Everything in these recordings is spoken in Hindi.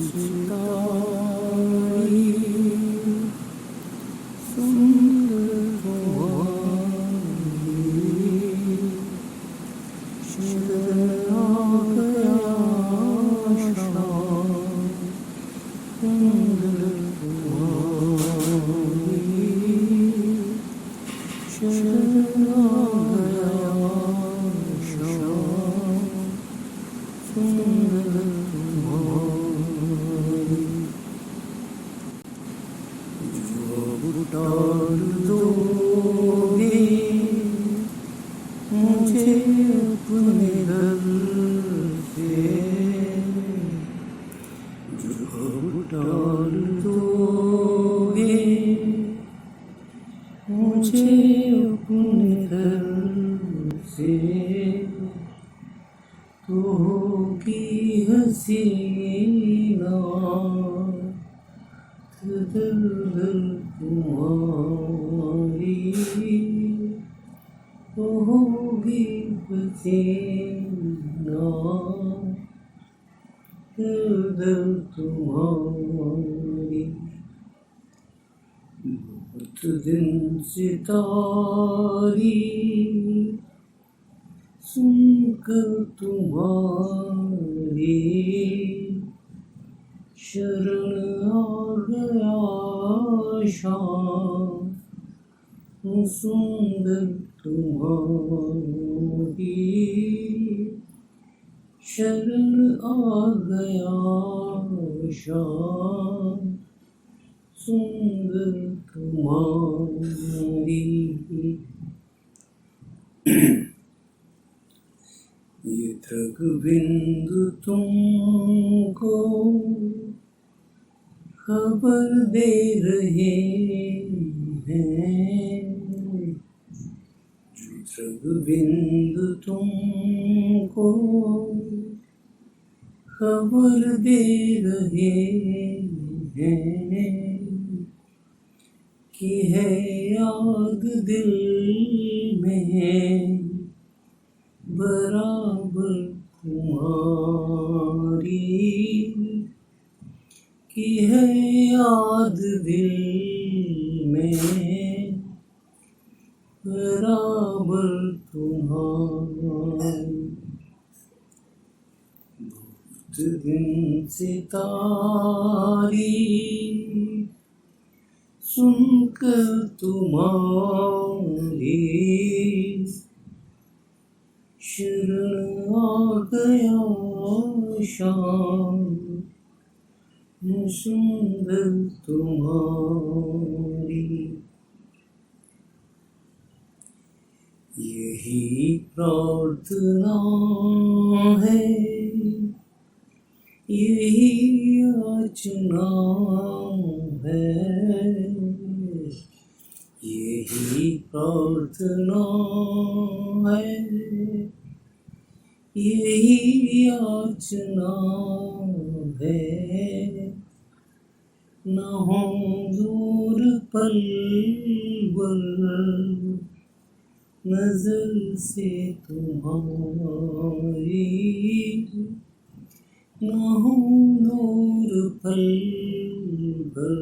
सितारी सुंदर शरण आ गया शाम सुंदर शरण आ गया शाम सुंदर डाल दोगे मुझे अपने दर से जब डाल दोगे मुझे अपने दर से तो होगी हसीना दिल तुम्हारी तो होगी हसीना दिल तुम्हारी बहुत दिन सितारी सुनकर तुम्हारी शरण आ गया शाम सुंदर तुम्हारी शरण आ गया शाम सुंदर तुम्हारी। ये तृग बिंदु तुमको खबर दे रहे हैं तृग बिंदु तुमको खबर दे रहे हैं कि है याद दिल में बराबर तुम्हारी कि है याद दिल में बराबर तुम्हारी। बहुत दिन सितारी सुनकर तुम्हारी शरण आ गया शाम सुंदर तुम्हारी। यही प्रार्थना है यही याचना है यही प्रार्थना है यही याचना है न हो दूर पल भर नजर से तुम्हारी न हो दूर पल भर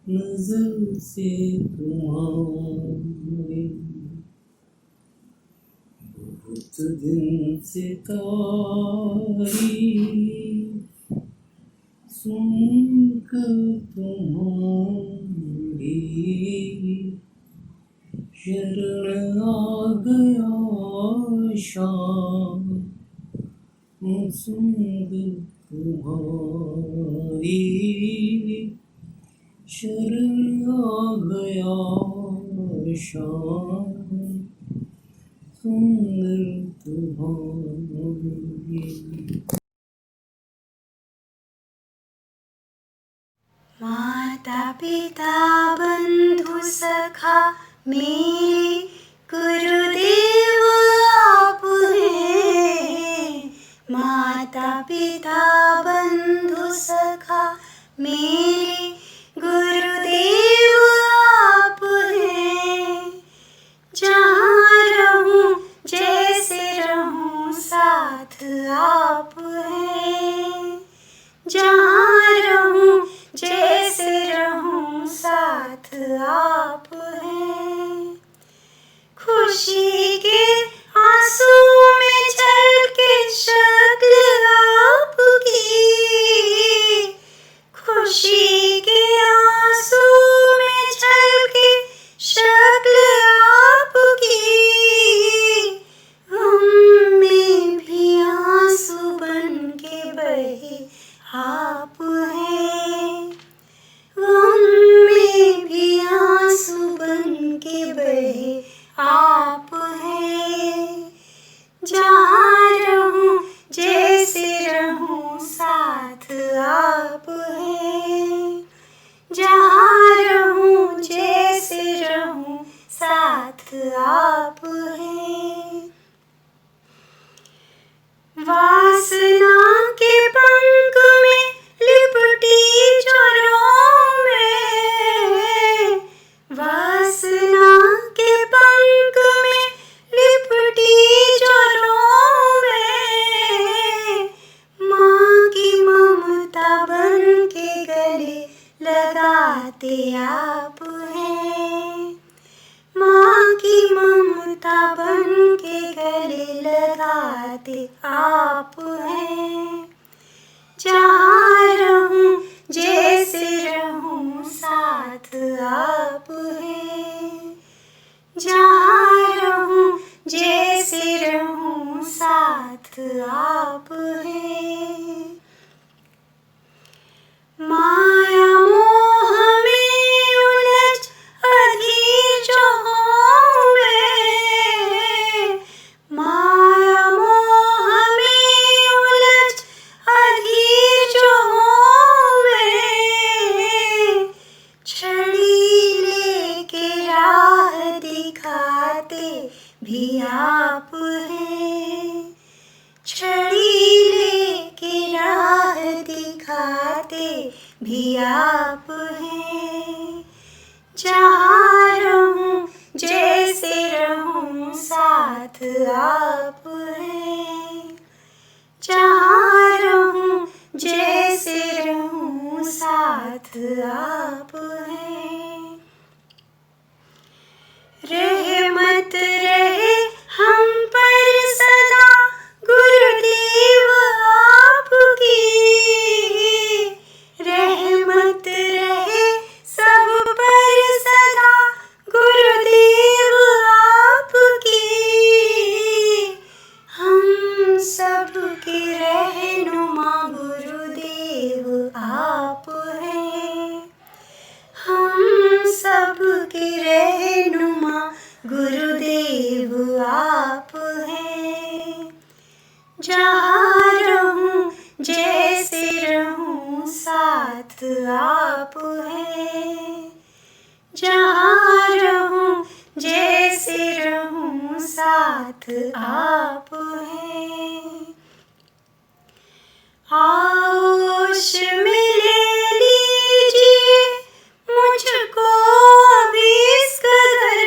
नजर से तुम्हारी। बहुत दिन सितारी सुनकर तुम्हारी शरण आ गया शाम सुंदर तुम्हारी शरण आ गया शाम सुंदर तुम्हारी। माता पिता बंधु सखा मेरे गुरुदेव आप हैं। माता पिता बंधु सखा मेरे गुरुदेव आप हैं। जहाँ रहूं जैसे रहूं साथ आप हैं। जहाँ रहूं जैसे रहूं साथ आप हैं। खुशी के आंसू में छलके शक्ल आपकी। खुशी के आंसू में छलके शक्ल आपकी। हम में भी आंसू बन के बहे आप हैं। हम में भी आंसू बन के बहे आप हैं। जहाँ रहूं जैसे रहूं साथ आप हैं। जहाँ रहूं जैसे रहूं साथ आप हैं। वासना के पंख में लिपटी चोरों में। वासना के पंख में लिपटी चोरों में। माँ की ममता बन के गले लगाते आप हैं। माँ की ममता बन के गले लगाते आप हैं। जहाँ रहूं जैसे रहूं साथ आप हैं। जहाँ रहूं जैसे रहूं साथ आप हैं। माया मोह में उलझ अधीर जो हूँ मैं। माया मोह में उलझ अधीर जो हूँ मैं। छड़ी लेके राह दिखाते भी आप हैं। छड़ी लेके राह दिखाते भी आप हैं। जहाँ रहूं जैसे रहूं साथ आप हैं। जहाँ रहूं जैसे रहूं साथ आप हैं। रहमत रहे हम पर सदा गुरुदेव आपकी। रहमत रहे सब पर सदा गुरुदेव आपकी। हम सब के रहनुमा गुरुदेव आप हैं। हम सब के रहनुमा गुरुदेव आप हैं। जहाँ रहूं जैसे रहूं साथ आप हैं। जहाँ रहूं जैसे रहूं साथ आप हैं। आगोश में ले लीजिए मुझको अभी इस कदर।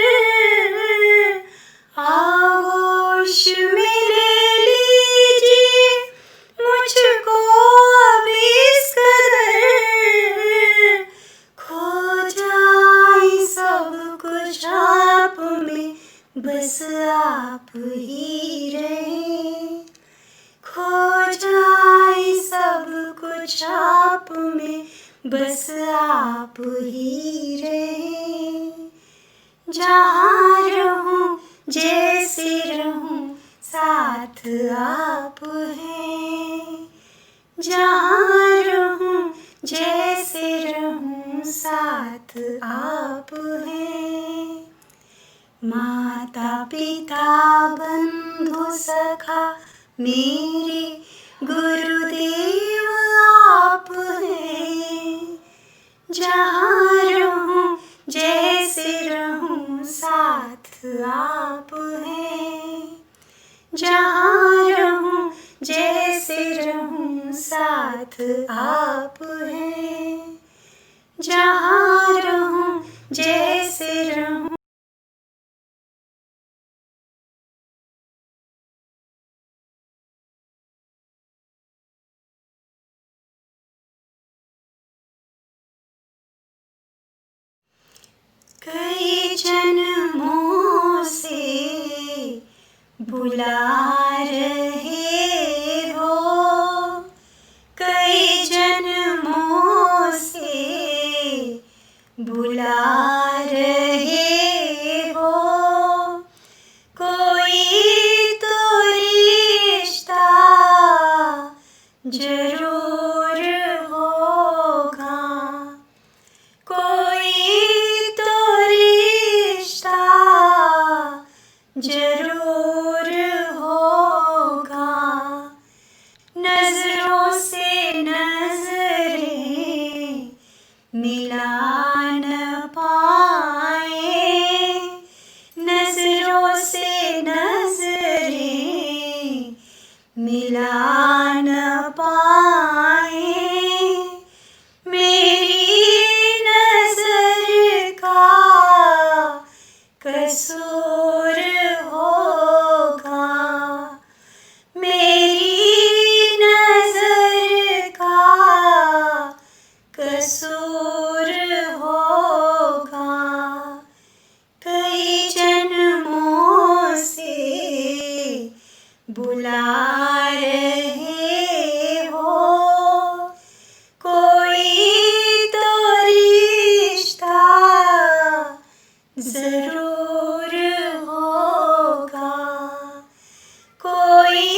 आगोश में ले लीजिए मुझको अभी इस कदर। खो जाए सब कुछ आप में बस आप ही रहें। खो जाए सब कुछ आप में बस आप ही रहें। जहाँ रहूं जैसे रहूं साथ आप हैं। जहाँ रहूं जैसे रहूं साथ आप हैं। माता पिता बंधु सखा मेरे गुरुदेव आप हैं। जहाँ रहूं जैसे रहूं साथ आप हैं। जहाँ रहूं जैसे रहूं साथ आप हैं। जहाँ रहूं जैसे रहूं जन्मों से बुला रहे हो, कई जन्मों से बुला रहे हो, कोई तो रिश्ता जरूर होगा, कोई तो रिश्ता जरूर होगा। नजरों से नजरें मिला न पाए, नजरों से नजरें मिला न पाए, मेरी नजर का कसूर होगा, मेरी नजर का कसूर होगा। कई जन्मों से बुला रहे हो, कोई तो रिश्ता जरूर होगा, कोई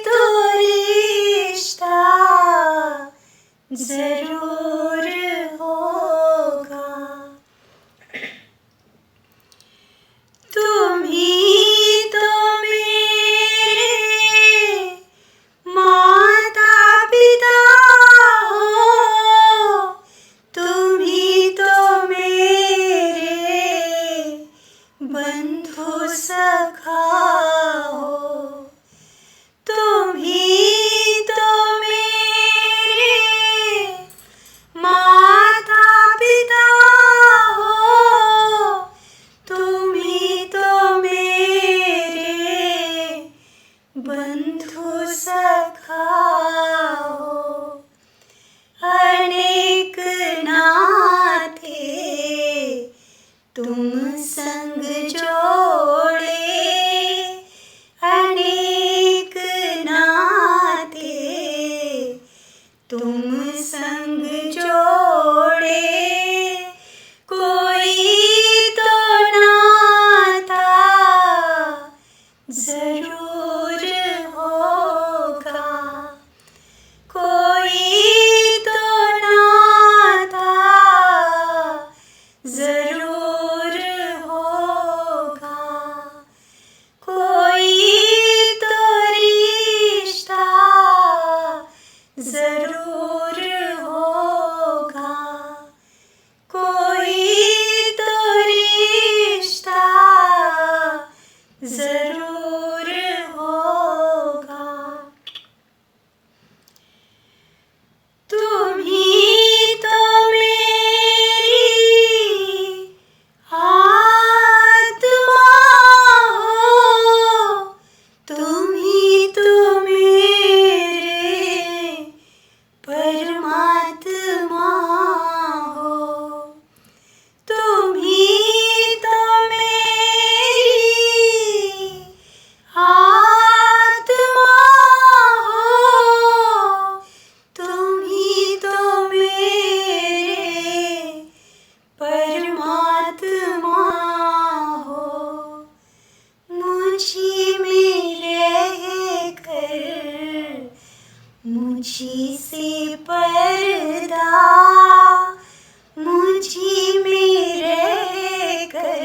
तो रिश्ता जरूर होगा। तुम ही तो मेरे माता पिता हो, तुम ही तो मेरे बंधु सखा हो, तुम ही तो मेरे माता पिता हो, तुम ही तो मेरे बंधु सखा हो। अनेक नाते तुम संग जोड़े, अनेक नाते तुम संग जोड़े, कोई तो नाता जरूर होगा, कोई तो नाता जरूर होगा, कोई तो रिश्ता जरूर होगा, कोई तो रिश्ता जरूर होगा। तुम ही तो मेरी आत्मा हो, तुम ही तो मेरे परमात्मा हो, तुम ही तो मेरी आत्मा हो, तुम ही तो मेरे परमात्मा हो। मुझी में रहकर मुझी से पर्दा, मुझी में रहकर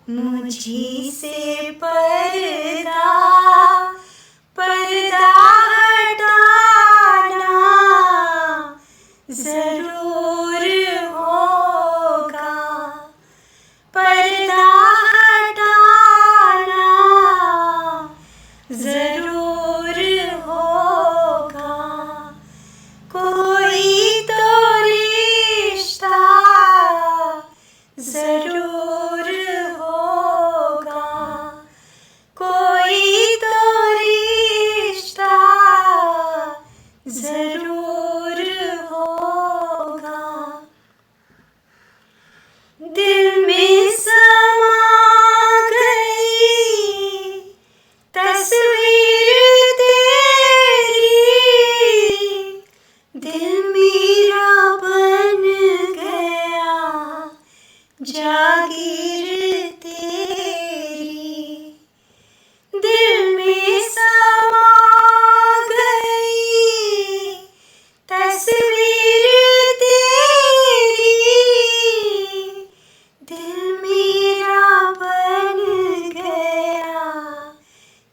मुझी से पर्दा, पर्दा हटाना जरूर होगा, पर्दा हटाना जरूर होगा, कोई तो रिश्ता जरूर होगा, कोई तो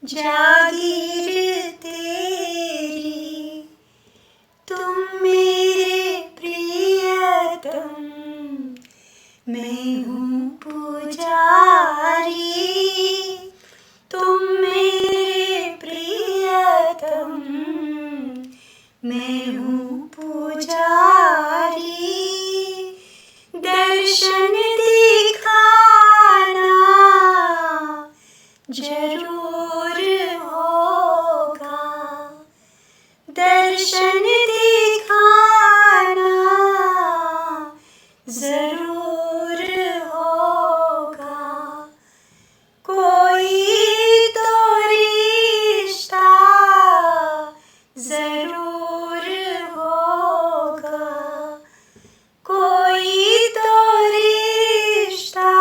जागीर तेरी, तुम मेरे प्रियतम, मैं हूँ पुजारी। तुम मेरे प्रियतम, मैं हूँ पुजारी। दर्शन दिखाना जरूर होगा, दर्शन दिखाना जरूर होगा। कोई तो रिश्ता जरूर होगा, कोई तो रिश्ता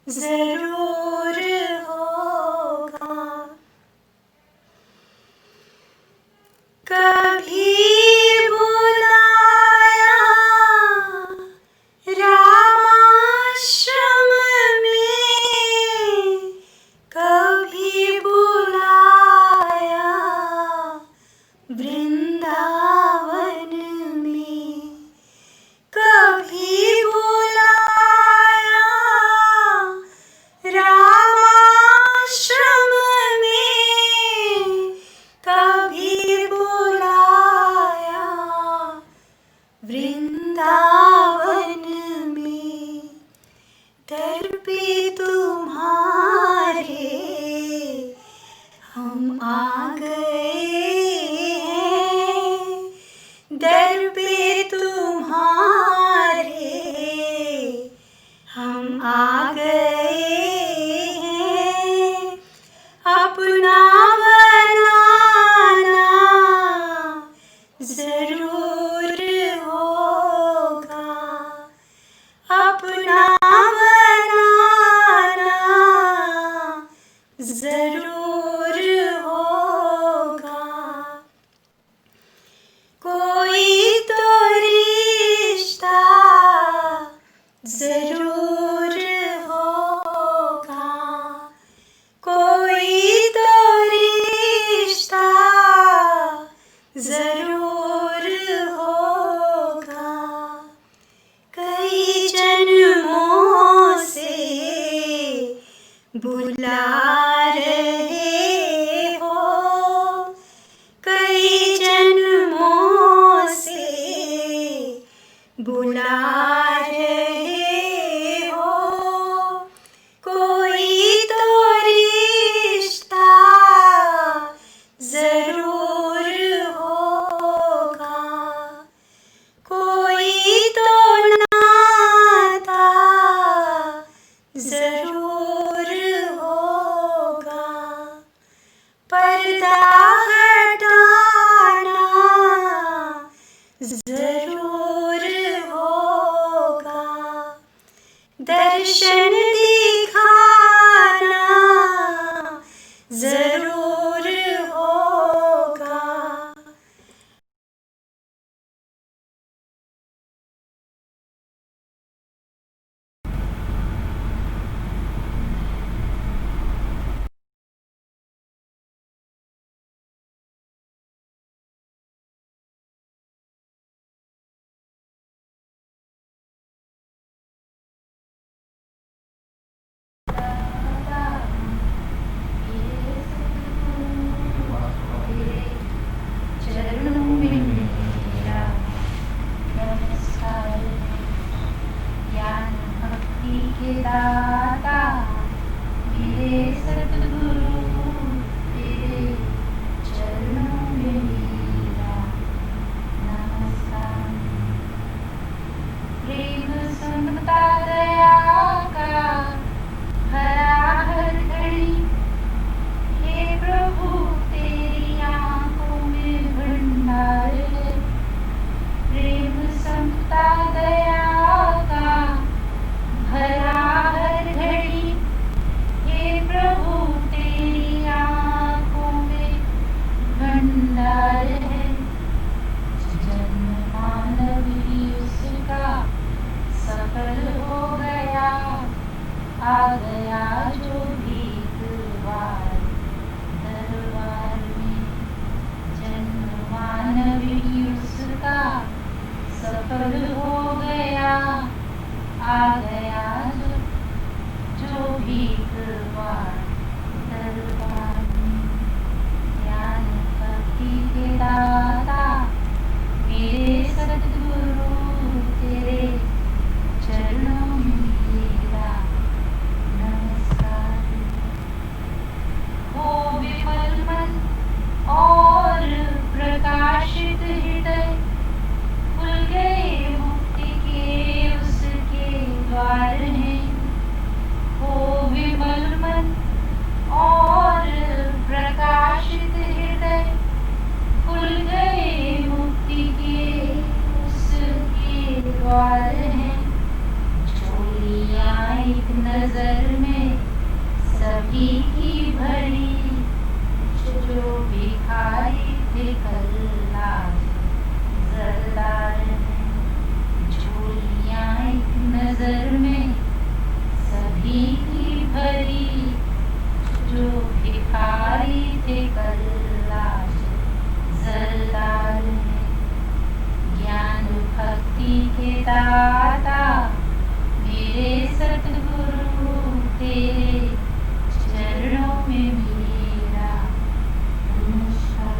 जरूर होगा। कभी बुलाया रामाश्रम में, कभी बुलाया वृंदावन में, कभी बुलाया रामाश्रम में, कभी बुलाया वृंदावन में। दर पे तुम्हारे हम आ गए हैं, दर पे तुम्हारे हम आ गए हैं। अपना बनाना जरूर होगा, अपना बनाना जरूर होगा। कोई तो रिश्ता जरूर होगा, कोई तो रिश्ता जरूर होगा। कई जन्मों से बुला रहे हो, कई जन्मों से बुला रहे हो। कोई तो रिश्ता जरूर होगा, कोई तो नाता जरूर होगा। पर्दा हटाना जरूर होगा, दर्शन दिखाना जरूर होगा। भीखवार दरबार में। ज्ञान भक्ति के दाता मेरे सद्गुरु तेरे चरणों में मेरा नमस्कार। हो विमल मन और प्रकाशित हृदय, खुल गए मुक्ति के उसके द्वार हैं। हो विमल मन और प्रकाशित हृदय, खुल गए मुक्ति के उसके द्वार हैं। झोलियाँ एक नजर में सभी की भरी, जो भिखारी थे कल आज जरदार हैं। झोलियाँ एक नजर में सभी की भरी, जो भिखारी थे कल आज जरदार हैं। ज्ञान भक्ति के दाता मेरे सद्गुरु तेरे चरणों में मेरा नमस्कार।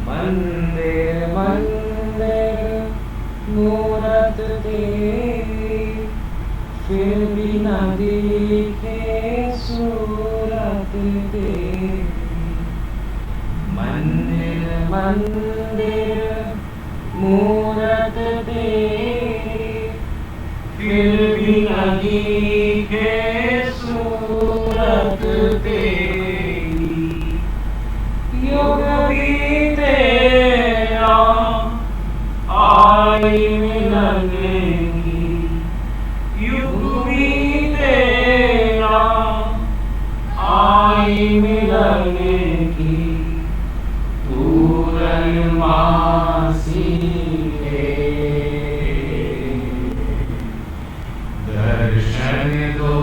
मंदिर मंदिर मूरत तेरी, फिर भी न दिखे सूरत तेरी। मंदिर मंदिर मूरत तेरी, फिर भी न दिखे सूरत तेरी। युग बीते आई मिलने की, युग बीते आई मिलने की। पूर्णमासी दर्शन दो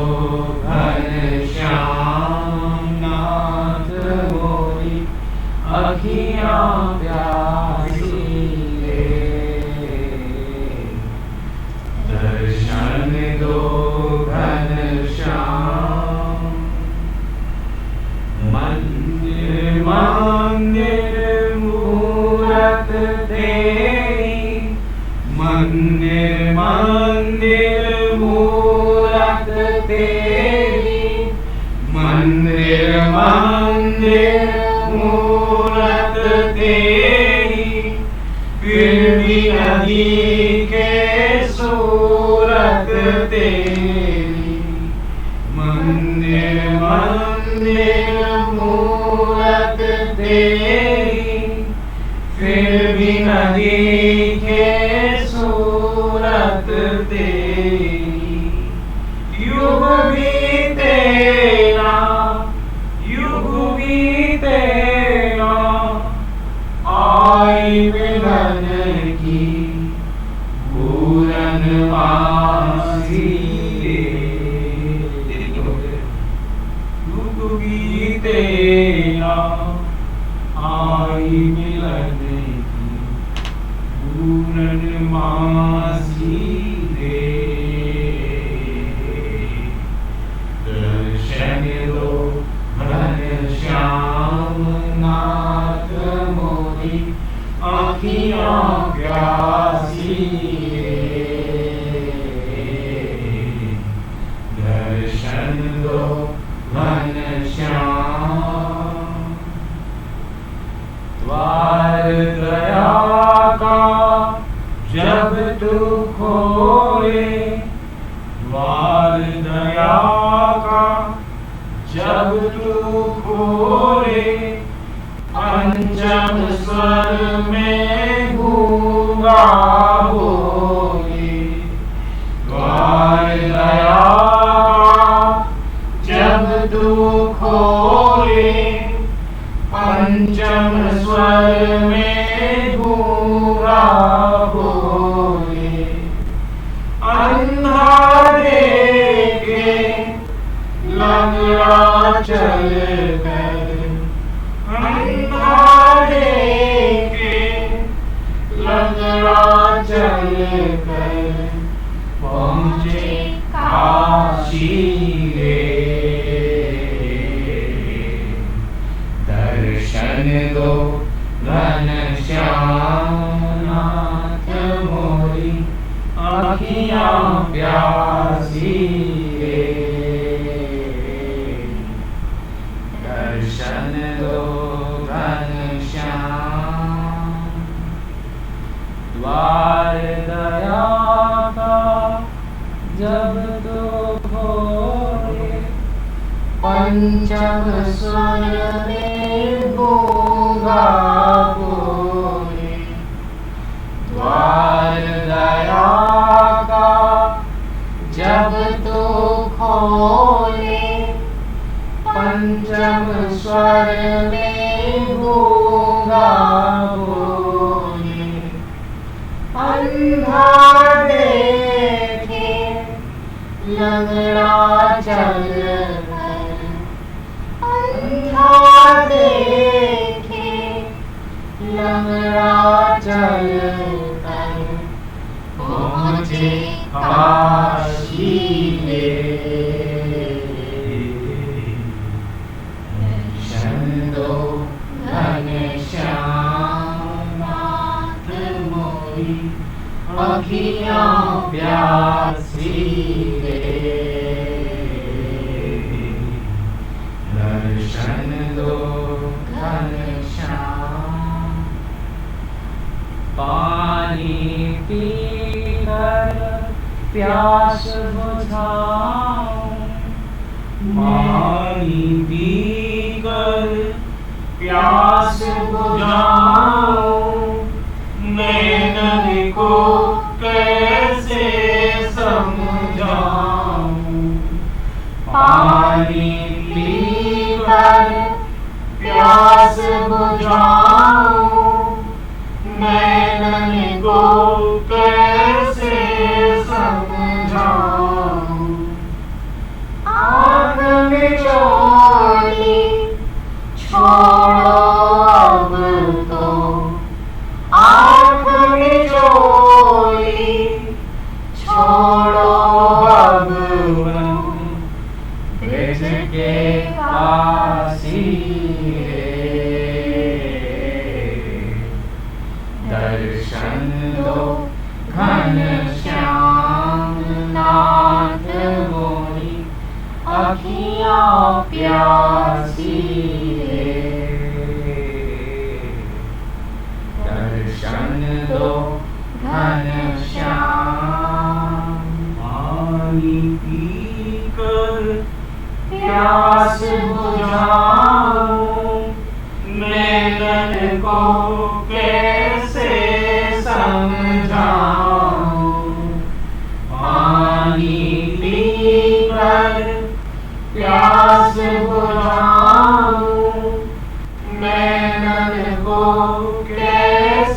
घनश्याम नाथ मोरी, अखियाँ प्यासी रे। दर्शन दो घनश्याम। मंदिर मंदिर मूरत तेरी, मंदिर मंदिर मूरत तेरी। मंदिर मंदिर मूरत तेरी, फिर भी न दिखे सूरत तेरी। मंदिर मंदिर मूरत तेरी, फिर भी न दिखे सूरत तेरी। युग बीते युग बीते आई आई मिलन की पूरनमासी रे। दुख बीते ना आई मिलन की पूरनमासी रे। दर्शन दो घनश्याम नाथ मोरी आँखियाँ प्यासी रे। दर्शन दो घनश्याम। द्वार दया का जब तू खोले, द्वार दया का जब तू खोले, पंचम स्वर में गूंगा बोले। द्वार दया जब तू खोले, पंचम स्वर में गूंगा बोले। अंधा देखे लंगड़ा चल गए, अंधा देखे लंगड़ा चल गए, पहुँचे काशी रे। दर्शन दो घनश्याम नाथ मोरी आँखियाँ प्यासी रे। दर्शन दो घनश्याम। द्वार दया का जब तो खोले, पंचम स्वर में गूंगा बोले। द्वार दया का जब तो खोले, पंचम स्वर में गूंगा बोले। अंधा देखे लंगड़ा चल गए, अंधा देखे लंगड़ा चल गए, पहुँचे काशी रे। दर्शन दो घनश्याम नाथ मोरी आँखियाँ प्यासी रे। दर्शन दो घनश्याम। पानी पीकर प्यास बुझाऊं, पानी पीकर प्यास बुझाऊं, नैनन को कैसे समझाऊं। पानी पीकर प्यास बुझाऊं, नैनन को कैसे समझाऊं। आँख मिचोली छोड़ो अब तो, आँख मिचोली छोड़ो भगवन, ब्रज के काशी रे। दर्शन दो घनश्याम नाथ मोरी आँखियाँ प्यासी रे। दर्शन दो घनश्याम। पानी पीकर प्यास बुझाऊं, नैनन को कैसे समझाऊं। पानी पीकर प्यास बुझाऊं, नैनन को कैसे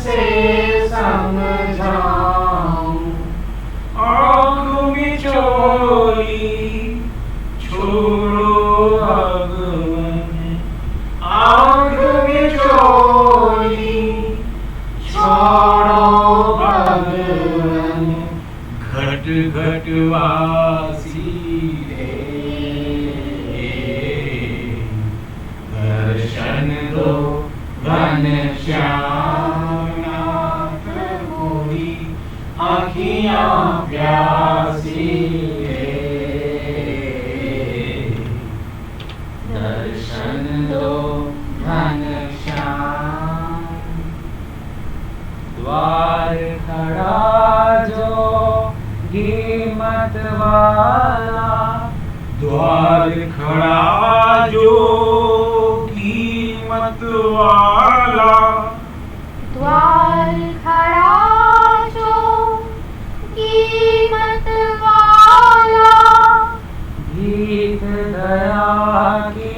छोड़ो भगवन घट घट वासी रे, दर्शन दो घनश्याम नाथ मोरी आँखियाँ प्यासी रे, दर्शन दो घनश्याम। द्वार खड़ा जो कीमत वाला, द्वार खड़ा जो कीमत वाला, द्वार खड़ा जो कीमत वाला, भीख दया की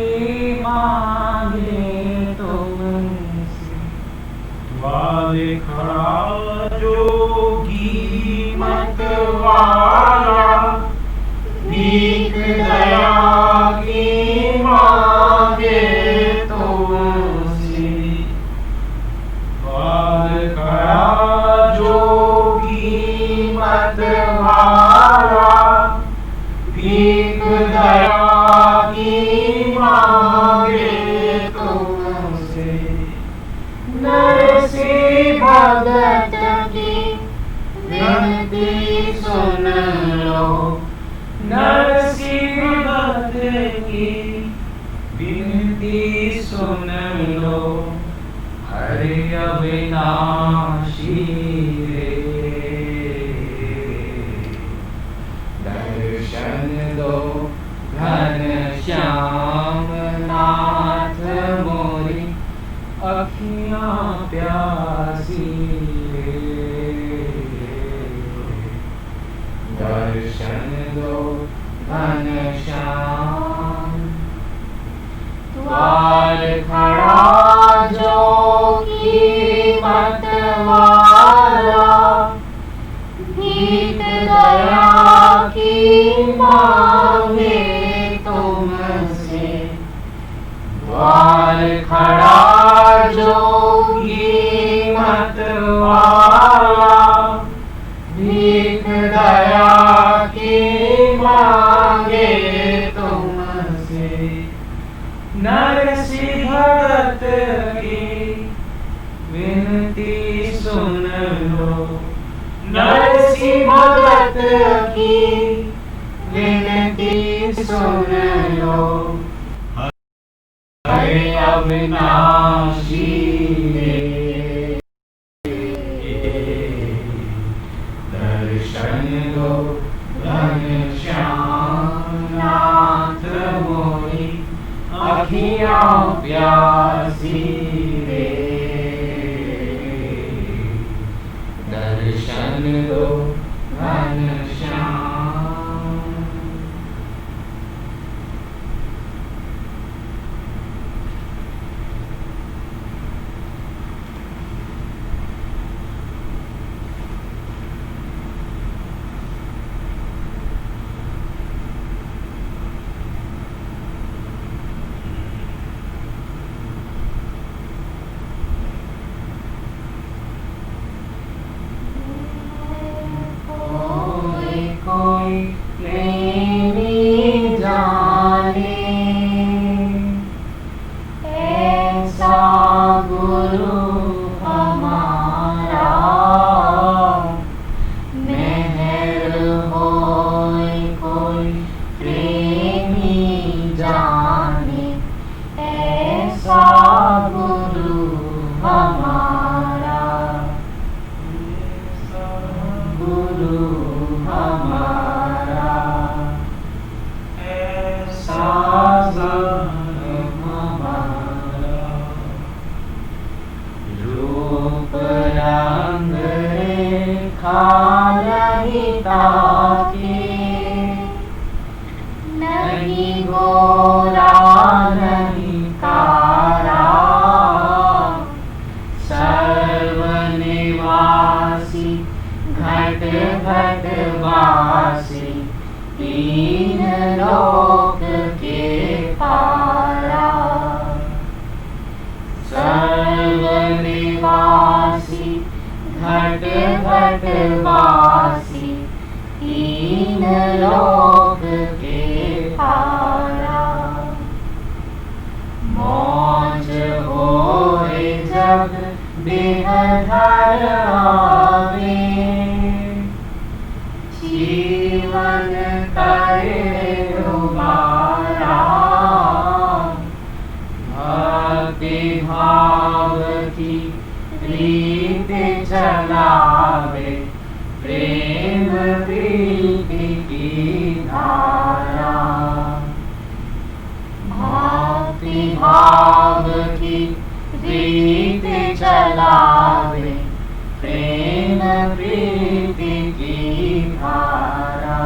मांगे तुमसे। द्वार खड़ा जो कीमत वाला, भीख दया की मांगे तुमसे। द्वार खड़ा जो कीमत वाला, भीख दया की मांगे तुमसे। नरसी भगत की विनती सुन लो, नरसी भगत की विनती सुन लो, हरि अविनाशी रे, दर्शन दो घनश्याम नाथ मोरी अखियाँ प्यासी रे, दर्शन दो घनश्याम। द्वार खड़ा जो कीमत वाला, भीख दया की मांगे तुमसे। द्वार खड़ा जो कीमत वाला, भीख दया की मांगे तुमसे। नरसी भगत की विनती सुन लो, नरसी भगत की विनती सुन लो, हरि अविनाशी रे, दर्शन दो घनश्याम नाथ मोरी अखियाँ प्यासी रे, दर्शन दो घनश्याम। कोई नहीं जाने ऐसा गुरु हमारा, मेहर होए कोई प्रेमी जाने ऐसा गुरु हमारा, गुरु हमारा ऐसा हमारा। रूप रंग रेखा नहीं ताके, नहीं गोरा नहीं कारा, सर्वनिवासी घट घट वासी, तीन लोक के पारा। सर्वनिवासी घट घट वासी तीन लोक के पारा। मौज होए जब बेहद आवे जीवन करे उबारा। भक्ति भाव की रीत चलावे प्रेम प्रीति की धारा। भक्ति भाव की रीत चलावे प्रेम प्रीति की धारा।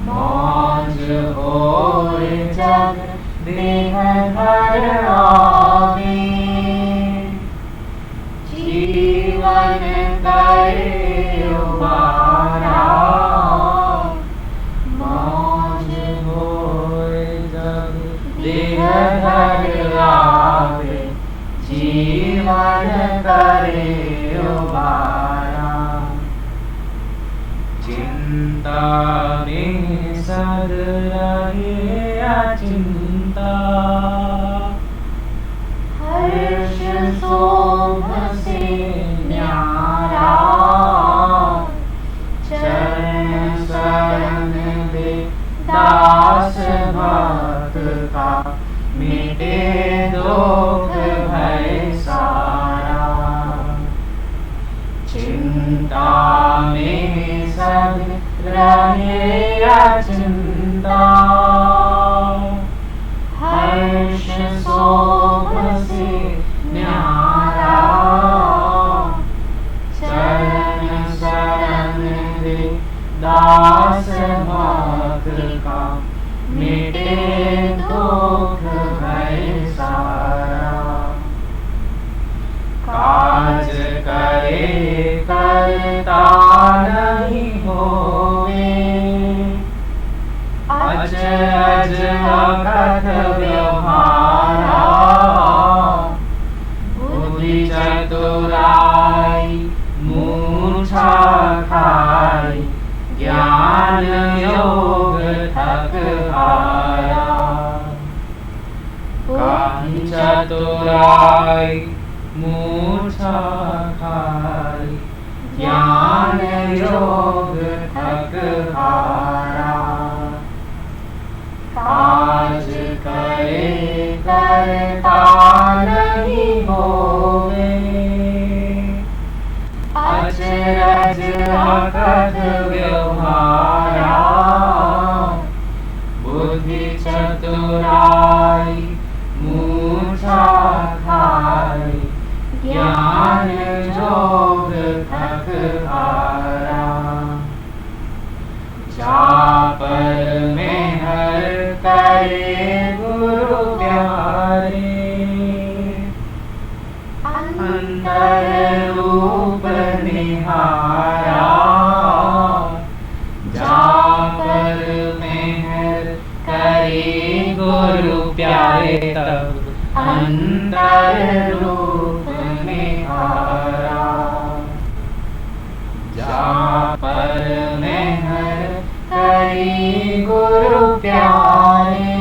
मौज होए जब देह घर आवे जीवन करे उबारा। मौज होए जब देह घर आवे जीवन करे उबारा। चिंता में सद रहे अचिंता हर्ष शोभ से न्यारा। चरण शरण दे दास भक्त का मिटे दुख भय सारा। चिंता में सब रहे अचिंता हर्ष शोभ से न्यारा। चरण शरण दे दास भक्त का मिटे दुख भय सारा। काज करे करता नहीं होवे अचरज अकथ व्यवहारा। बुद्धि चतुराई मूर्छा खाई ज्ञान योग थक हारा। काहि चतुराई मूर्छा खाई ज्ञान योग थक हारा। काज करे करता नहीं होवे अचरज अकथ व्यवहारा। बुद्धि चतुराई मूर्छा खाई ज्ञान योग थक हारा। जापर में हर करे गुरु प्यारे अंतर रूप निहारा। जापर में हर करे गुरु प्यारे तब अंतर रूप निहारा। जापर में हर करी गुरु प्यारे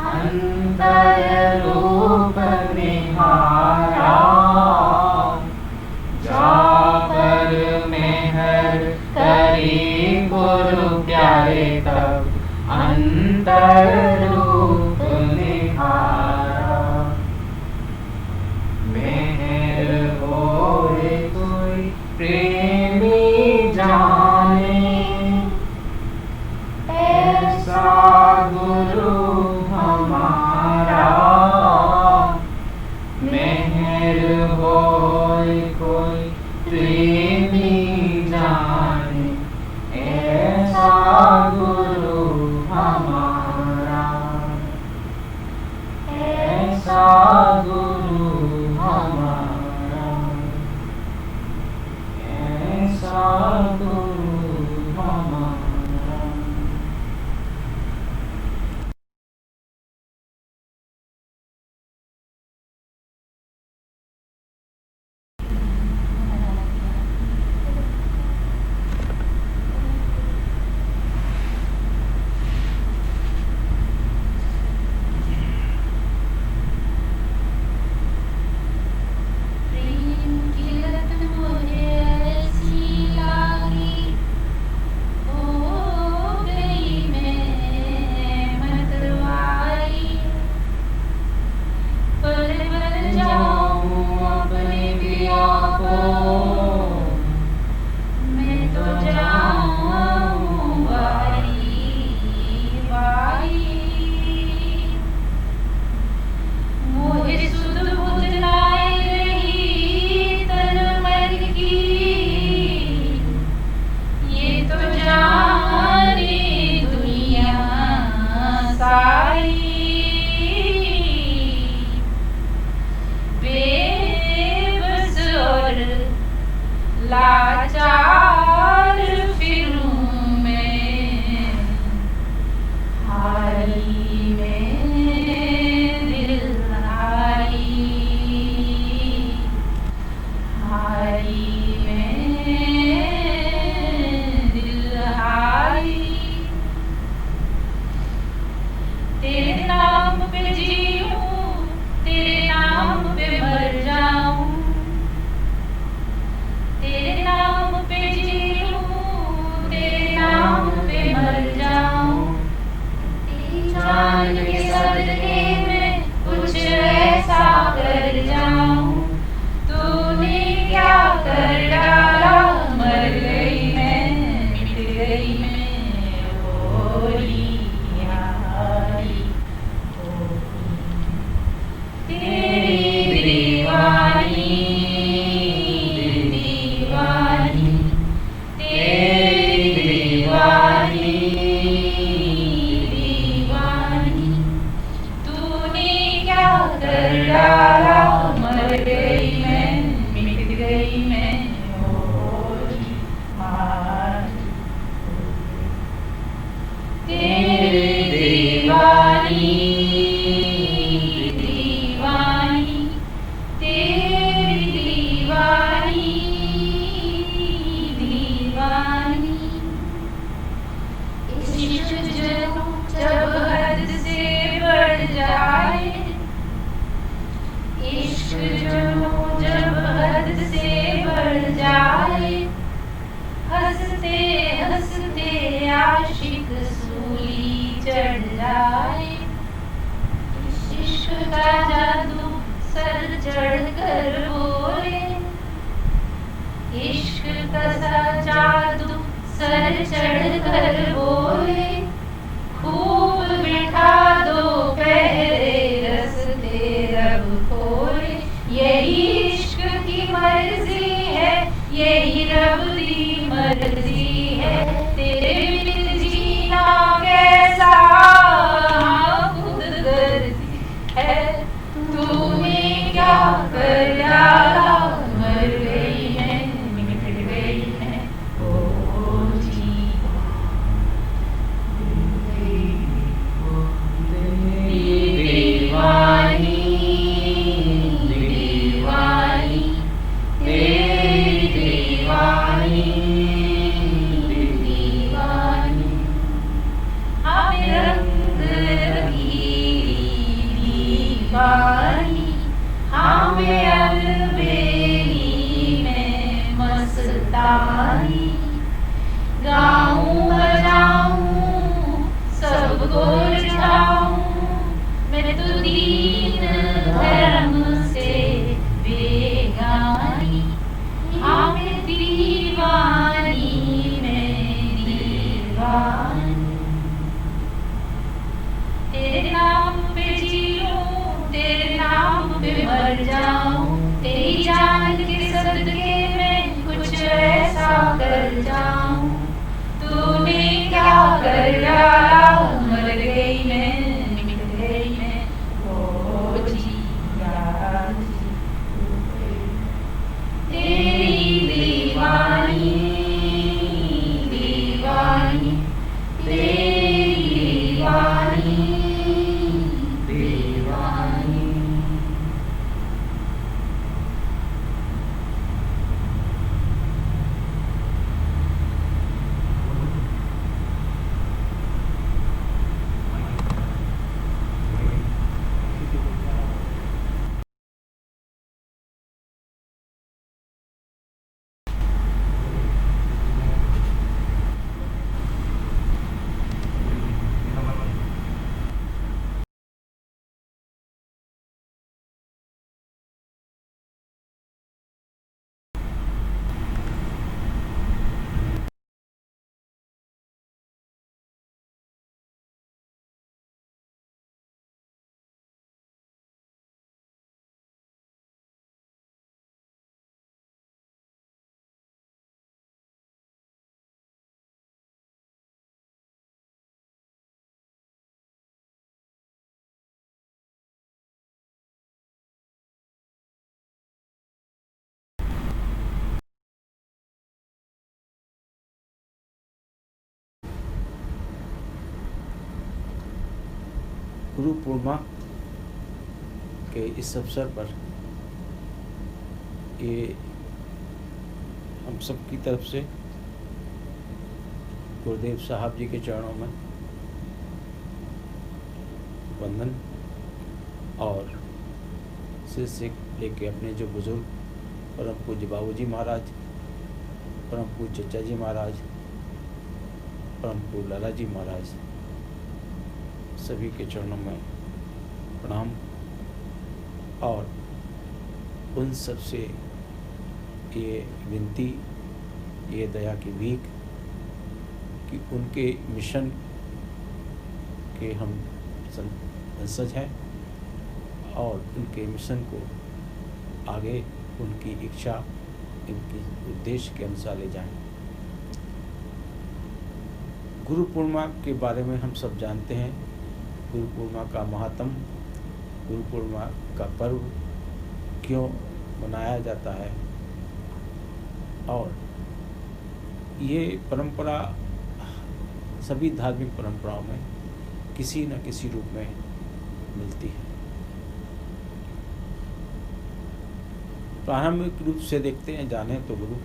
अंतर रूप निहारा। जापर में हर करी गुरु प्यारे तब अंतर रूप निहारा। मेहर होए कोई प्रेमी जाने ऐसा गुरु हमारा। मेहर होए कोई प्रेमी जाने ऐसा गुरु हमारा। ऐसा गुरु हमारा। ऐसा गुरु हमारा। जाऊं जब हद से बढ़ जाए, हंसते हंसते आशिक सूली चढ़ जाए। इश्क का जादू सर चढ़ कर बोले, इश्क का जादू सर चढ़ कर बोले, खूब बिठा दो पहरे रस्ते रब खोले। यही इश्क की मर्जी है, यही रब की मर्जी है, तेरे बिन जीना कैसा खुद गर्जी है। तूने क्या कर डाला, मर गई है मिट गई है ओ जी। दीवानी दीवानी तेरी दीवानी दीवानी। हमें रंग रंगीली दीवानी, हमें अलबेली में मस्तानी। गाऊं बजाऊं सबको रिझाऊं, मैं तो दीन धर्म से बेगानी। हमें दीवानी में दीवानी। तेरे नाम पे जी लूं, तेरे नाम पे मर जाऊं, तेरी जान के सदके में कुछ ऐसा कर जाऊं। तूने क्या कर डाला, मर गई मैं मिट गई मैं ओ जी यार जी। तेरी दीवानी दीवानी तेरी दीवानी दीवानी। गुरु पूर्णिमा के इस अवसर पर ये हम सब की तरफ से गुरुदेव साहब जी के चरणों में वंदन और सिर से लेके अपने जो बुजुर्ग परम पूज्य बाबूजी महाराज, परम पूज्य चचा जी महाराज, परम पूज्य लाला जी महाराज, सभी के चरणों में प्रणाम। और उन सब से ये विनती, ये दया की भीख कि उनके मिशन के हम वंशज हैं और उनके मिशन को आगे उनकी इच्छा, उनकी उद्देश्य के अनुसार ले जाएं। गुरु पूर्णिमा के बारे में हम सब जानते हैं। गुरु पूर्णिमा का महात्म, गुरु पूर्णिमा का पर्व क्यों मनाया जाता है, और ये परंपरा सभी धार्मिक परंपराओं में किसी न किसी रूप में मिलती है। प्रारंभिक रूप से देखते हैं, जाने तो गुरु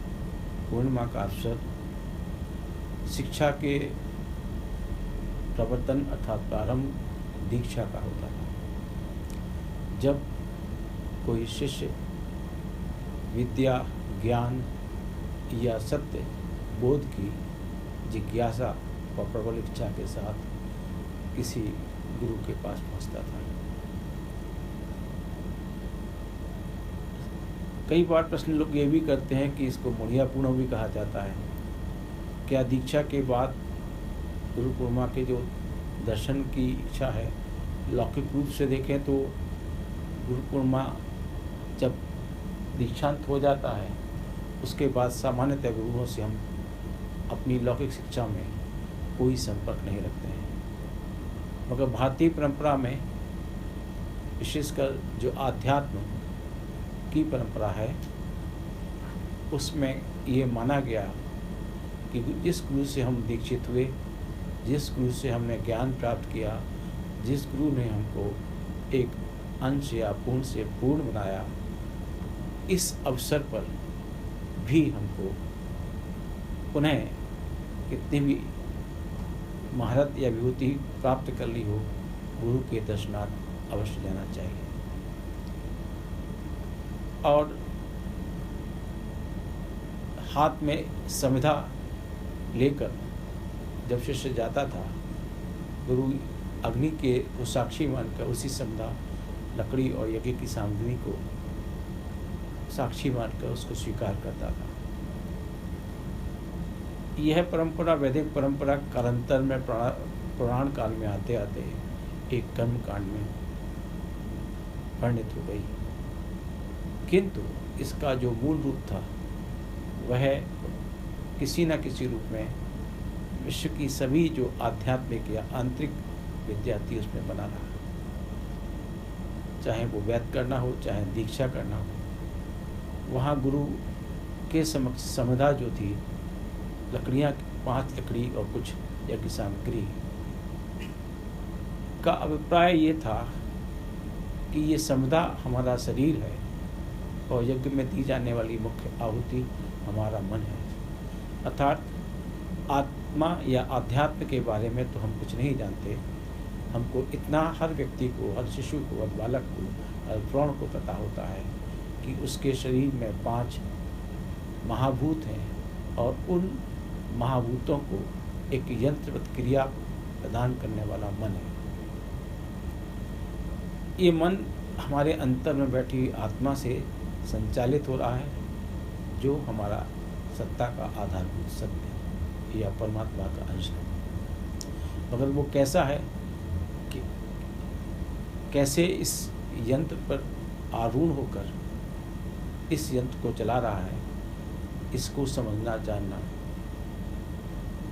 पूर्णिमा का अवसर शिक्षा के प्रवर्तन अर्थात प्रारंभ दीक्षा का होता था। जब कोई शिष्य विद्या, ज्ञान या सत्य बोध की जिज्ञासा और प्रबल इच्छा के साथ किसी गुरु के पास पहुंचता था। कई बार प्रश्न लोग ये भी करते हैं कि इसको मुड़िया पूर्ण भी कहा जाता है। क्या दीक्षा के बाद गुरु पूर्णिमा के जो दर्शन की इच्छा है, लौकिक रूप से देखें तो गुरु पूर्णिमा जब दीक्षांत हो जाता है उसके बाद सामान्यतः गुरुओं से हम अपनी लौकिक शिक्षा में कोई संपर्क नहीं रखते हैं। मगर भारतीय परंपरा में विशेषकर जो आध्यात्म की परंपरा है उसमें ये माना गया कि जिस गुरु से हम दीक्षित हुए, जिस गुरु से हमने ज्ञान प्राप्त किया, जिस गुरु ने हमको एक अंश या पूर्ण से पूर्ण बनाया, इस अवसर पर भी हमको पुनः कितनी भी महारत या विभूति प्राप्त कर ली हो, गुरु के दर्शनार्थ अवश्य जाना चाहिए। और हाथ में समिधा लेकर जब शिष्य जाता था, गुरु अग्नि के को साक्षी मानकर उसी समिधा, लकड़ी और यज्ञ की सामग्री को साक्षी मानकर उसको स्वीकार करता था। यह परंपरा वैदिक परंपरा कालांतर में पुराण काल में आते आते एक कर्म कांड में परिणित हो गई, किंतु इसका जो मूल रूप था वह किसी न किसी रूप में विश्व की सभी जो आध्यात्मिक या आंतरिक विद्या थी उसमें बना रहा। चाहे वो वैद करना हो, चाहे दीक्षा करना हो, वहाँ गुरु के समक्ष समिधा जो थी, लकड़ियाँ, 5 लकड़ी और कुछ यज्ञ सामग्री का अभिप्राय ये था कि ये समिधा हमारा शरीर है और यज्ञ में दी जाने वाली मुख्य आहुति हमारा मन है। अर्थात आत्मा या अध्यात्म के बारे में तो हम कुछ नहीं जानते, हमको इतना हर व्यक्ति को, हर शिशु को, हर बालक को, हर प्राण को पता होता है कि उसके शरीर में 5 महाभूत हैं और उन महाभूतों को एक यंत्रवत क्रिया प्रदान करने वाला मन है। ये मन हमारे अंतर में बैठी आत्मा से संचालित हो रहा है, जो हमारा सत्ता का आधारभूत सत्य है या परमात्मा का अंश है। मगर वो कैसा है कि कैसे इस यंत्र पर आरूढ़ होकर इस यंत्र को चला रहा है, इसको समझना जानना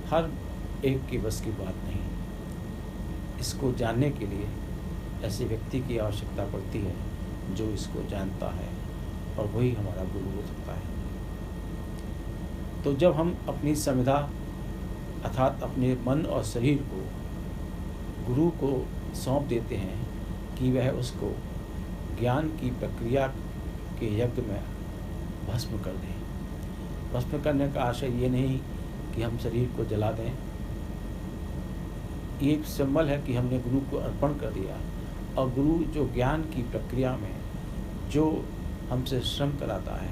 हर एक के बस की बात नहीं। इसको जानने के लिए ऐसे व्यक्ति की आवश्यकता पड़ती है जो इसको जानता है, और वही हमारा गुरु हो सकता है। तो जब हम अपनी समिधा अर्थात अपने मन और शरीर को गुरु को सौंप देते हैं कि वह उसको ज्ञान की प्रक्रिया के यज्ञ में भस्म कर दें। भस्म करने का आशय ये नहीं कि हम शरीर को जला दें, ये एक सिंबल है कि हमने गुरु को अर्पण कर दिया, और गुरु जो ज्ञान की प्रक्रिया में जो हमसे श्रम कराता है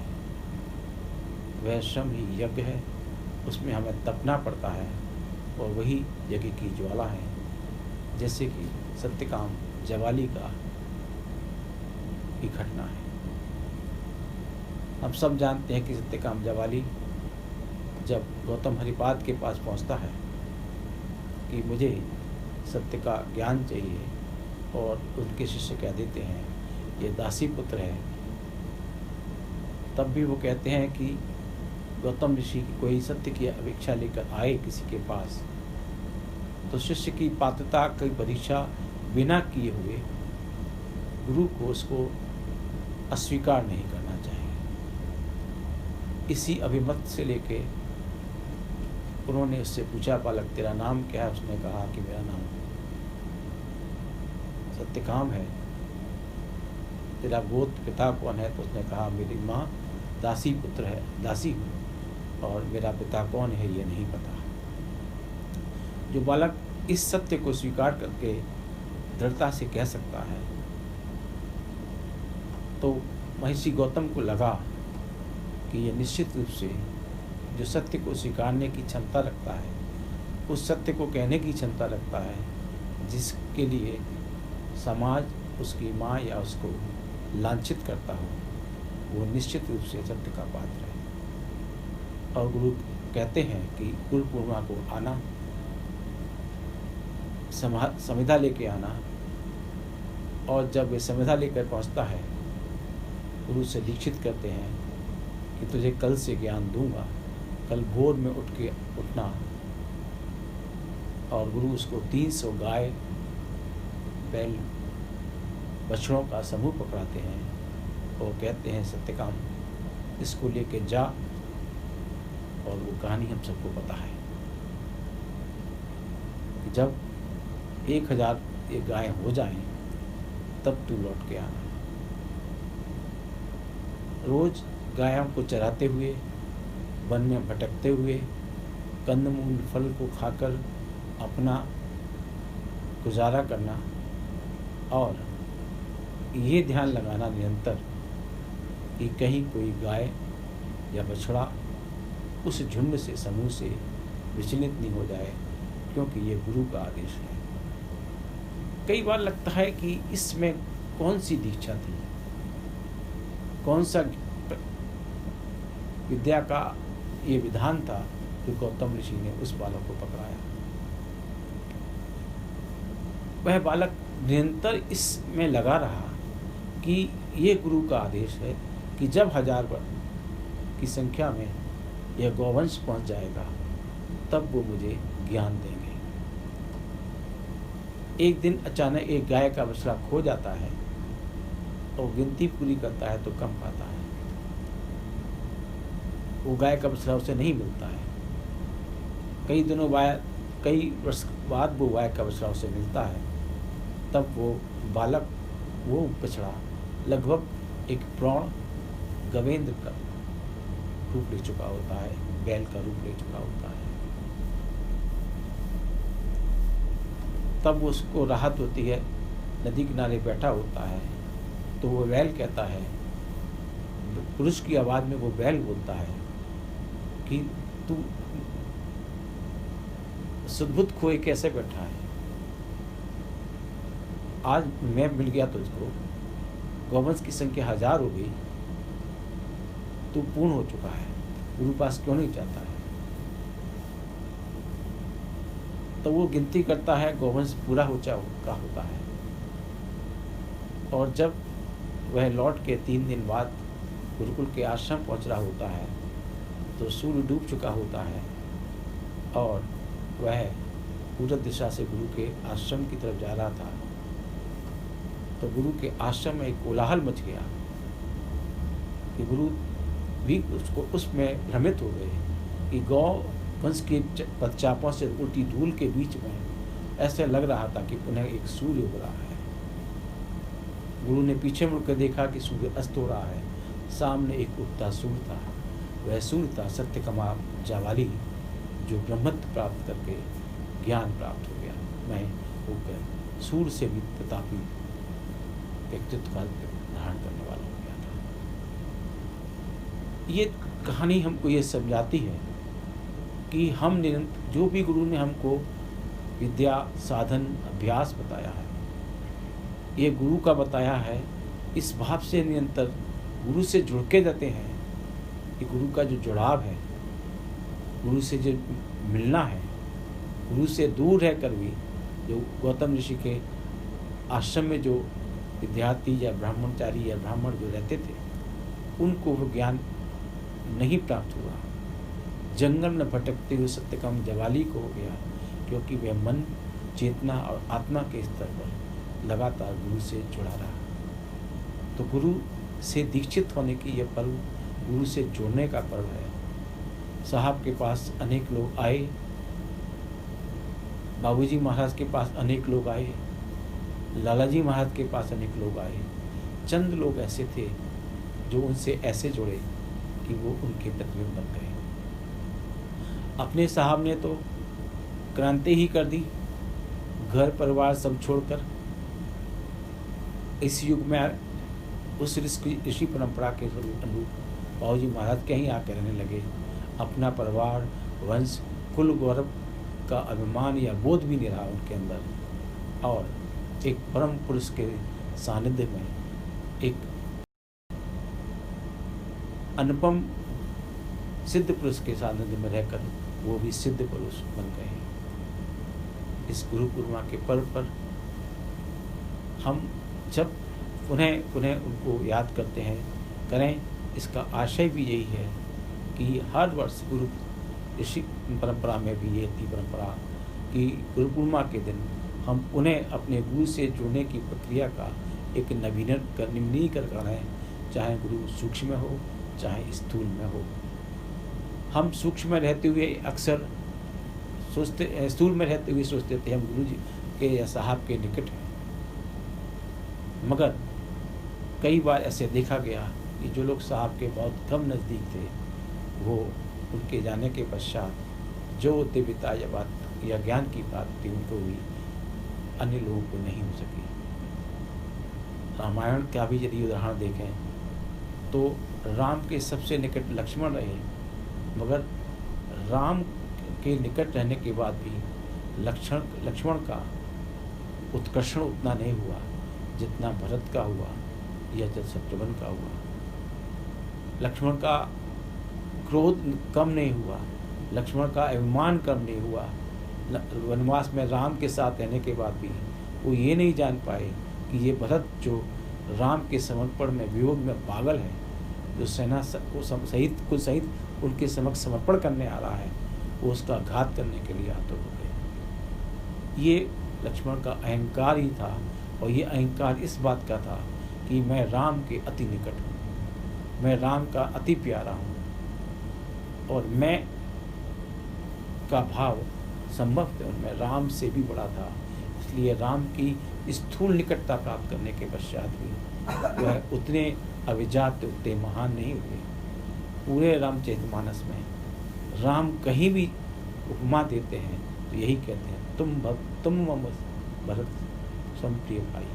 वह श्रम ही यज्ञ है। उसमें हमें तपना पड़ता है और वही यज्ञ की ज्वाला है। जैसे कि सत्यकाम जवाली का ही घटना है। हम सब जानते हैं कि सत्यकाम जवाली जब गौतम हरिपाद के पास पहुंचता है कि मुझे सत्य का ज्ञान चाहिए, और उनके शिष्य कह देते हैं ये दासी पुत्र है, तब भी वो कहते हैं कि गौतम ऋषि की कोई सत्य की अपेक्षा लेकर आए किसी के पास, तो शिष्य की पात्रता की परीक्षा बिना किए हुए गुरु को उसको अस्वीकार नहीं करना चाहिए। इसी अभिमत से लेके उन्होंने उससे पूछा, बालक तेरा नाम क्या है? उसने कहा कि मेरा नाम सत्यकाम है। तेरा गोत्र पिता कौन है? तो उसने कहा मेरी माँ दासी पुत्र है, दासी हूँ, और मेरा पिता कौन है ये नहीं पता। जो बालक इस सत्य को स्वीकार करके दृढ़ता से कह सकता है, तो महर्षि गौतम को लगा कि ये निश्चित रूप से जो सत्य को स्वीकारने की क्षमता रखता है, उस सत्य को कहने की क्षमता रखता है, जिसके लिए समाज उसकी माँ या उसको लांछित करता हो, वो निश्चित रूप से सत्य का पात्र है। और गुरु कहते हैं कि गुरु पूर्णिमा को आना, संविधा लेके आना, और जब वे संविधा लेकर पहुंचता है, गुरु से दीक्षित करते हैं कि तुझे कल से ज्ञान दूंगा, कल भोर में उठना। और गुरु उसको 300 गाय बैल बछड़ों का समूह पकड़ाते हैं और कहते हैं सत्यकाम इसको लेके जा। और वो कहानी हम सबको पता है कि जब 1000 ये गाय हो जाएं तब तू लौट के आना। रोज गायों को चराते हुए, वन में भटकते हुए, कंदमूल फल को खाकर अपना गुजारा करना, और ये ध्यान लगाना निरंतर कि कहीं कोई गाय या बछड़ा उस झुंड से, समूह से विचलित नहीं हो जाए, क्योंकि ये गुरु का आदेश है। कई बार लगता है कि इसमें कौन सी दीक्षा थी, कौन सा विद्या का ये विधान था जो गौतम ऋषि ने उस बालक को पकड़ाया। वह बालक निरंतर इसमें लगा रहा कि ये गुरु का आदेश है कि जब 1000 की संख्या में यह गौवंश पहुंच जाएगा तब वो मुझे ज्ञान देंगे। एक दिन अचानक एक गाय का बछड़ा खो जाता है और गिनती पूरी करता है तो कम पाता है। वो गाय का बछड़ा उसे नहीं मिलता है। कई दिनों बाद, कई वर्ष बाद वो गाय का बछड़ा उसे मिलता है। तब वो बालक, वो बछड़ा लगभग एक प्रौढ़ गवेंद्र का रूप ले चुका होता है, बैल का रूप ले चुका होता है। तब उसको राहत होती है, नदी किनारे बैठा होता है तो वो बैल कहता है, पुरुष की आवाज़ में वो बैल बोलता है कि तू सुदबुद्ध खोए कैसे बैठा है, आज मैं मिल गया तुझको, गौवंश की संख्या 1000 हो गई, तू पूर्ण हो चुका है, गुरु पास क्यों नहीं जाता है। तो वो गिनती करता है, गौवंश पूरा हो चुका होता है। और जब वह लौट के 3 दिन बाद गुरुकुल के आश्रम पहुंच रहा होता है तो सूर्य डूब चुका होता है और वह पूरब दिशा से गुरु के आश्रम की तरफ जा रहा था। तो गुरु के आश्रम में एक कोलाहल मच गया कि गुरु भी उसको उसमें भ्रमित हो गए कि गौ वंश के पदचापों से उल्टी धूल के बीच में ऐसे लग रहा था कि पुनः एक सूर्य उग रहा है। गुरु ने पीछे मुड़कर देखा कि सूर्य अस्त हो रहा है, सामने एक उगता सूर्य था। वह सूर्य था सत्यकामा जावाली, जो ब्रह्मत्व प्राप्त करके ज्ञान प्राप्त हो गया। मैं होकर सूर्य से भी प्रतापी व्यक्तित्व का धारण करने वाला हो गया था। ये कहानी हमको ये समझाती है कि हम निरंतर, जो भी गुरु ने हमको विद्या, साधन, अभ्यास बताया है, ये गुरु का बताया है। इस भाव से निरंतर गुरु से जुड़ के जाते हैं कि गुरु का जो जुड़ाव है, गुरु से जो मिलना है, गुरु से दूर रहकर भी जो गौतम ऋषि के आश्रम में जो विद्यार्थी या ब्राह्मणचारी या ब्राह्मण जो रहते थे, उनको वो ज्ञान नहीं प्राप्त हुआ। जंगल में भटकते हुए सत्यकाम जवाली को हो गया, क्योंकि वह मन, चेतना और आत्मा के स्तर पर लगातार गुरु से जुड़ा रहा। तो गुरु से दीक्षित होने की यह पर्व गुरु से जोड़ने का पर्व है। साहब के पास अनेक लोग आए, बाबूजी महाराज के पास अनेक लोग आए, लालाजी महाराज के पास अनेक लोग आए। चंद लोग ऐसे थे जो उनसे ऐसे जुड़े कि वो उनके प्रतिबिंब बन गए। अपने साहब ने तो क्रांति ही कर दी, घर परिवार सब छोड़कर इस युग में उस ऋषि परंपरा के अनुरूप बाबूजी महाराज के ही आकर रहने लगे। अपना परिवार, वंश, कुल गौरव का अभिमान या बोध भी नहीं रहा उनके अंदर, और एक परम पुरुष के सानिध्य में, एक अनुपम सिद्ध पुरुष के सानिध्य में रहकर वो भी सिद्ध पुरुष बन गए। इस गुरु पूर्णिमा के पर्व पर हम जब पुनः पुनः उनको याद करते हैं, करें, इसका आशय भी यही है कि हर वर्ष गुरु ऋषि परंपरा में भी ये थी परंपरा कि गुरु पूर्णिमा के दिन हम पुनः अपने गुरु से जुड़ने की प्रक्रिया का एक नवीनीकरण करें, चाहे गुरु सूक्ष्म में हो चाहे स्थूल में हो। हम सूक्ष्म में रहते हुए अक्सर सोचते, स्थूल में रहते हुए सोचते थे हम गुरु जी के या साहब के निकट हैं, मगर कई बार ऐसे देखा गया कि जो लोग साहब के बहुत कम नज़दीक थे, वो उनके जाने के पश्चात जो दिव्यता या बात या ज्ञान की बात थी उनको हुई, अन्य लोगों को नहीं हो सकी। रामायण का भी यदि उदाहरण देखें तो राम के सबसे निकट लक्ष्मण रहे, मगर राम के निकट रहने के बाद भी लक्ष्मण का उत्कर्षण उतना नहीं हुआ जितना भरत का हुआ या शत्रुघ्न का हुआ। लक्ष्मण का क्रोध कम नहीं हुआ, लक्ष्मण का अभिमान कम नहीं हुआ। वनवास में राम के साथ रहने के बाद भी वो ये नहीं जान पाए कि ये भरत जो राम के समर्पण में वियोग में पागल है, जो सेना को सहित कुल सहित उनके समक्ष समर्पण करने आ रहा है, वो उसका घात करने के लिए आतुर हो गए। ये लक्ष्मण का अहंकार ही था, और ये अहंकार इस बात का था कि मैं राम के अति निकट हूँ, मैं राम का अति प्यारा हूँ, और मैं का भाव संभव थे उनमें राम से भी बड़ा था। इसलिए राम की स्थूल निकटता प्राप्त करने के पश्चात भी वह उतने अभिजात उतने महान नहीं हुए। पूरे रामचरितमानस में राम कहीं भी उपमा देते हैं तो यही कहते हैं, तुम मम भरत समप्रिय भाई।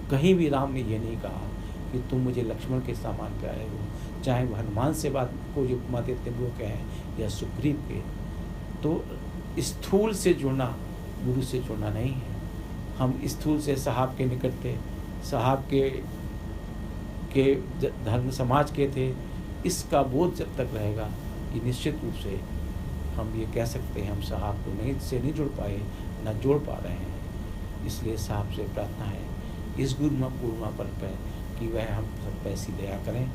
कहीं भी राम ने ये नहीं कहा कि तुम मुझे लक्ष्मण के सामान प्यारे हो, चाहे वह हनुमान से बात को जो उपमा देते हैं वो कहें या सुग्रीव के। तो स्थूल से जुड़ना गुरु से जुड़ना नहीं है। हम स्थूल से साहब के निकट थे, साहब के धर्म समाज के थे, इसका बोध जब तक रहेगा कि निश्चित रूप से हम ये कह सकते हैं हम साहब को नहीं जुड़ पाए, ना जोड़ पा रहे हैं। इसलिए साहब से प्रार्थना है इस गुरु पूर्णिमा पर कि वह हम सब पे ऐसी दया करें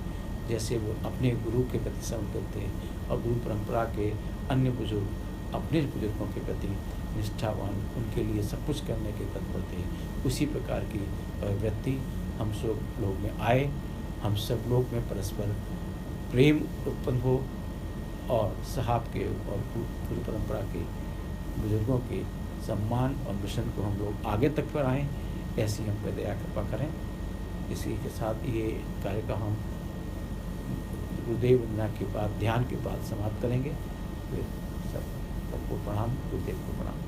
जैसे वो अपने गुरु के प्रति समर्पित थे, और गुरु परंपरा के अन्य बुजुर्ग अपने बुजुर्गों के प्रति निष्ठावान, उनके लिए सब कुछ करने के तत्पर थे। उसी प्रकार की वृत्ति हम सब लोग में आए, हम सब लोग में परस्पर प्रेम उत्पन्न हो, और साहब के और गुरु परंपरा के बुजुर्गों के सम्मान और मिशन को हम लोग आगे तक बढ़ाएं, ऐसी हम पर दया कृपा करें। इसी के साथ ये कार्य का हम गुरुदेव वंदना के बाद, ध्यान के बाद समाप्त करेंगे। फिर सबको प्रणाम, गुरुदेव को प्रणाम।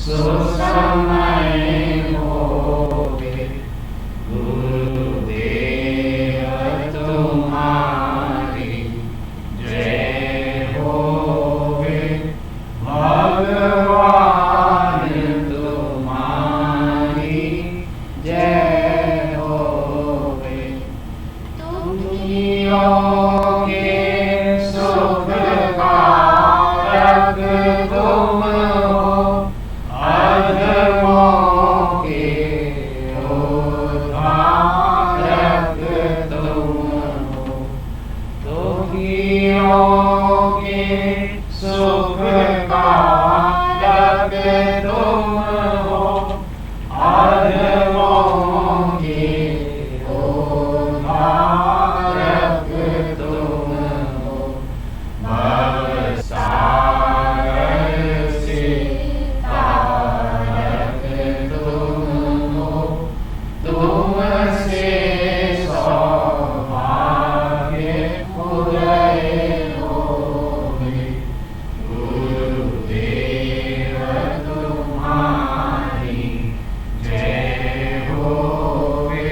सो समय होवे गुरुदेव तुम्हारी जय होवे भगवान तुम्हारी जय होवे तुम योगे सुख कारक तुम हो अधमों के उद्धारक तुम हो दुखियों के सुख कारक तुम हो अधमों के उद्धारक तुम हो भवसागर से तारक तुम हो तुमसे सौभाग्य उदय होवे गुरुदेव तुम्हारी जय होवे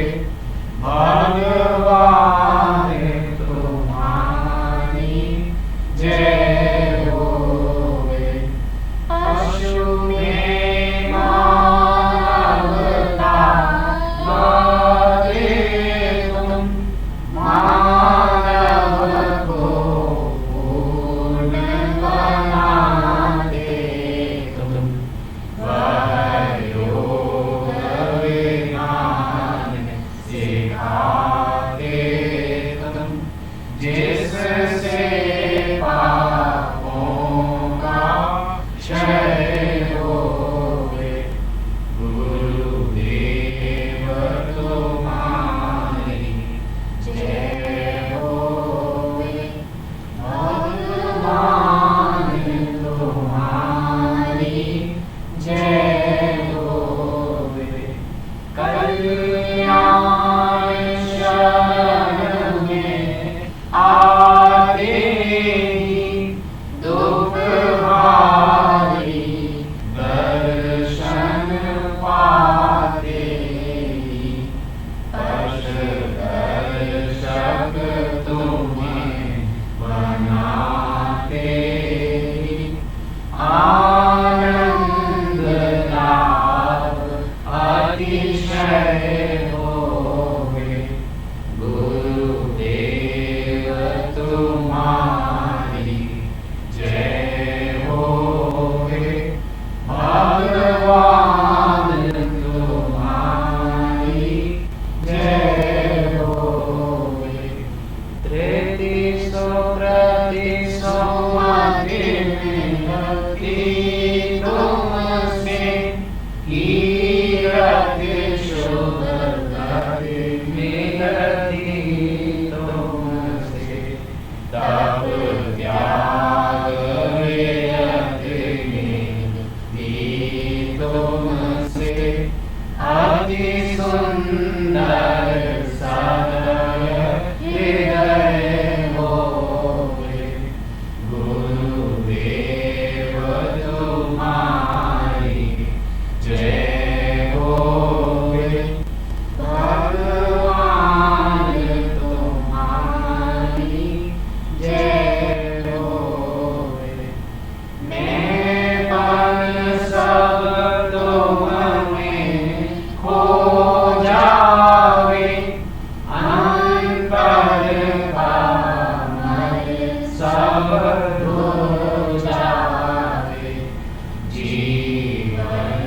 भगवान तुम्हारी जय होवे पशु में मानवता लाए तुम मानव को पूर्ण बनाते तुम योग विज्ञान सिखाते तुम जिससे पापों का क्षय होवे गुरुदेव तुम्हारी जय होवे भगवान तुम्हारी जय होवे कल्याण शरण में आते दुख भारी दर्शन पाते पश दर्शक तुम्हें बनाते आनंद लाभ अतिशय होवे गुरुदेव तुम्हारी जय होवे भगवान तुम्हारी जय होवे तृतीसो प्रतिसो मति मिलती तुमसे कीरत शुभ गति मिलती तुमसे तब त्याग मिलती तुमसे अति सुंदर सदय हृदय होवे गुरुदेव तुम्हारी जय होवे भगवान तुम्हारी जय होवे मैं पल सब तुम में खो जावे अंतर का मन सब धो जावे जीवन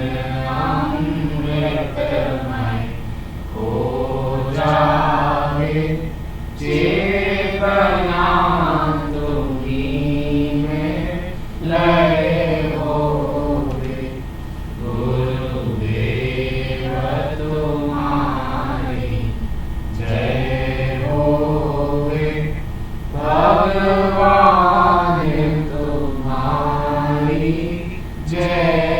अमृतमय हो जावे चेतना तुम्हीं में लय होवे गुरुदेव तुम्हारी जय होवे भगवान तुम्हारी जय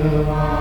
भगवान